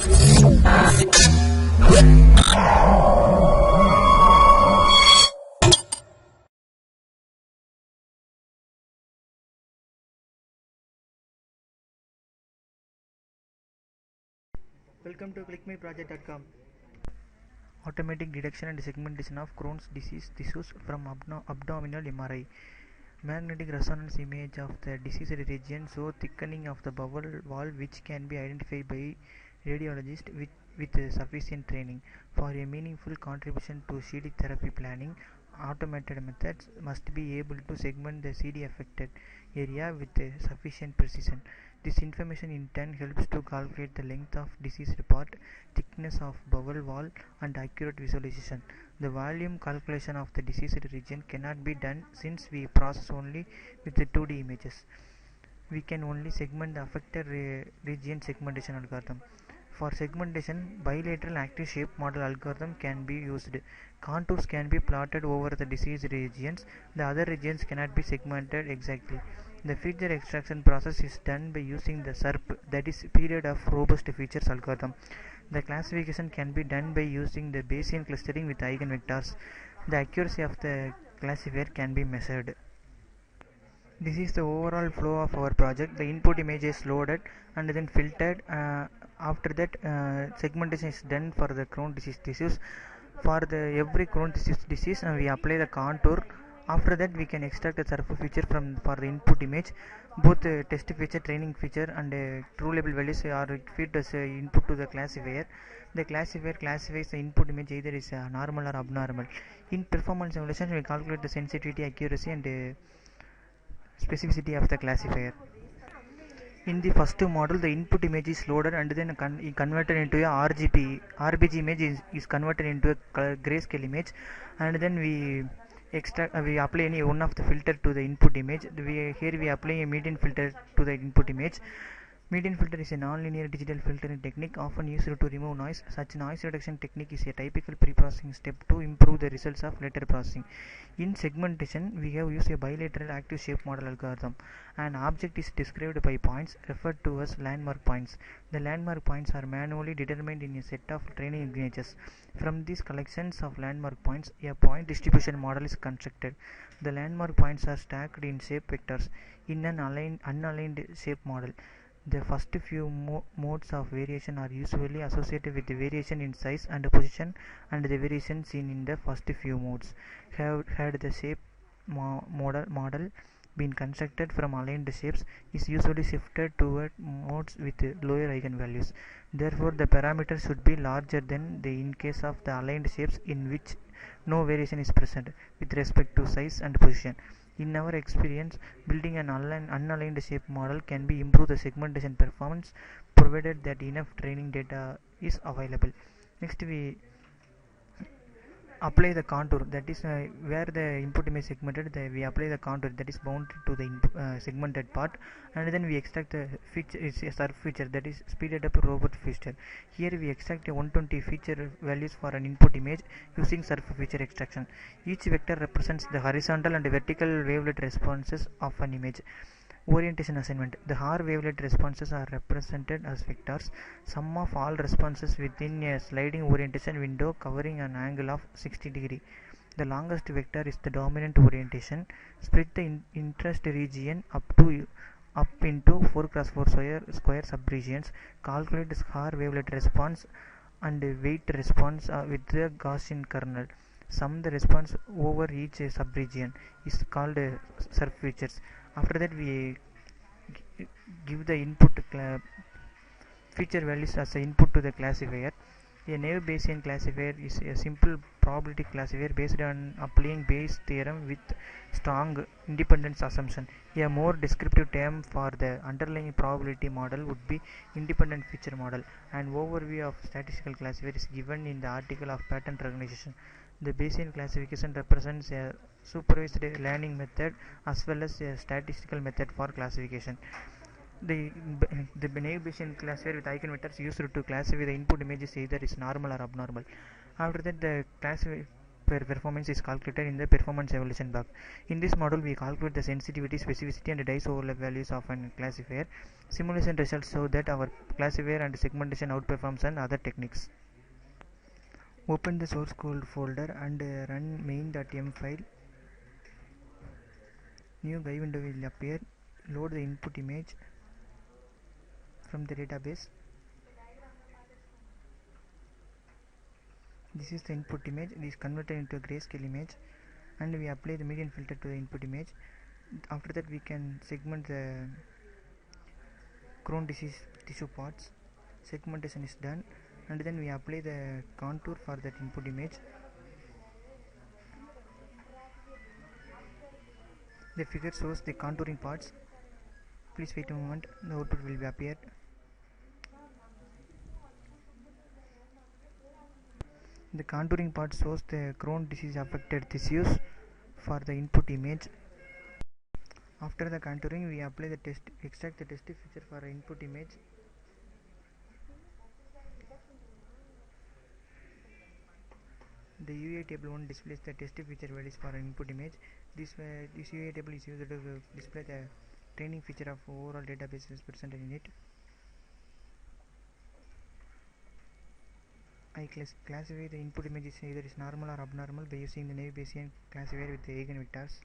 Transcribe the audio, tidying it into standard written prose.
Welcome to clickmeproject.com. Automatic detection and segmentation of Crohn's disease tissues from abdominal MRI. Magnetic resonance image of the diseased region show thickening of the bowel wall, which can be identified by radiologists with sufficient training. For a meaningful contribution to CD therapy planning, automated methods must be able to segment the CD affected area with sufficient precision. This information in turn helps to calculate the length of diseased part, thickness of bowel wall, and accurate visualization. The volume calculation of the diseased region cannot be done since we process only with the 2D images. We can only segment the affected region segmentation algorithm. For segmentation, bilateral active shape model algorithm can be used. Contours can be plotted over the diseased regions. The other regions cannot be segmented exactly. The feature extraction process is done by using the SERP, that is period of robust features algorithm. The classification can be done by using the Bayesian clustering with eigenvectors. The accuracy of the classifier can be measured. This is the overall flow of our project. The input image is loaded and then filtered. After that, segmentation is done for the Crohn's disease tissues. For the every Crohn's disease, we apply the contour. After that, we can extract the surface feature for the input image. Both test feature, training feature, and true label values are fed as input to the classifier. The classifier classifies the input image either is normal or abnormal. In performance simulation, we calculate the sensitivity, accuracy, and specificity of the classifier. In the first model, the input image is loaded and then converted into a RGB image is converted into a grayscale image, and then we apply any one of the filter to the input image. Here we apply a median filter to the input image. Median filter is a non-linear digital filtering technique often used to remove noise. Such noise reduction technique is a typical pre-processing step to improve the results of later processing. In segmentation, we have used a bilateral active shape model algorithm. An object is described by points referred to as landmark points. The landmark points are manually determined in a set of training images. From these collections of landmark points, a point distribution model is constructed. The landmark points are stacked in shape vectors in an unaligned shape model. The first few modes of variation are usually associated with the variation in size and position, and the variation seen in the first few modes. Had the shape model been constructed from aligned shapes, is usually shifted toward modes with lower eigenvalues. Therefore, the parameters should be larger than in case of the aligned shapes in which no variation is present with respect to size and position. In our experience, building an unaligned shape model can be improve the segmentation performance provided that enough training data is available. Next, we apply the contour, that is where the input image segmented, we apply the contour that is bounded to the segmented part, and then we extract the feature is a surf feature, that is speeded up robot feature. Here we extract a 120 feature values for an input image using surf feature extraction. Each vector represents the horizontal and vertical wavelet responses of an image. Orientation assignment. The Haar wavelet responses are represented as vectors. Sum of all responses within a sliding orientation window covering an angle of 60 degree. The longest vector is the dominant orientation. Split the interest region up into 4x4 square subregions. Calculate the Haar wavelet response and weight response with the Gaussian kernel. Sum the response over each subregion is called surf features. After that, we give the input feature values as the input to the classifier. A naive Bayesian classifier is a simple probability classifier based on applying Bayes' theorem with strong independence assumption. A more descriptive term for the underlying probability model would be independent feature model. An overview of statistical classifier is given in the article of pattern recognition. The Bayesian classification represents a supervised learning method as well as a statistical method for classification. The naive Bayesian classifier with eigenvectors used to classify the input images either is normal or abnormal. After that, the performance is calculated in the performance evaluation block. In this model, we calculate the sensitivity, specificity, and dice overlap values of a classifier. Simulation results show that our classifier and segmentation outperforms and other techniques. Open the source code folder and run main.m file. New guide window will appear. Load the input image from the database. This is the input image. This is converted into a grayscale image, and we apply the median filter to the input image. After that, we can segment the Crohn's disease tissue parts. Segmentation is done, and then we apply the contour for that input image. The figure shows the contouring parts. Please wait a moment, the output will be appeared. The contouring part shows the Crohn's disease affected tissues for the input image. After the contouring, we apply the extract the test feature for input image. The UA table 1 displays the test feature values for an input image. This UA table is used to display the training feature of overall database presented in it. I classify the input image is either is normal or abnormal by using the Naive Bayesian classifier with the eigenvectors.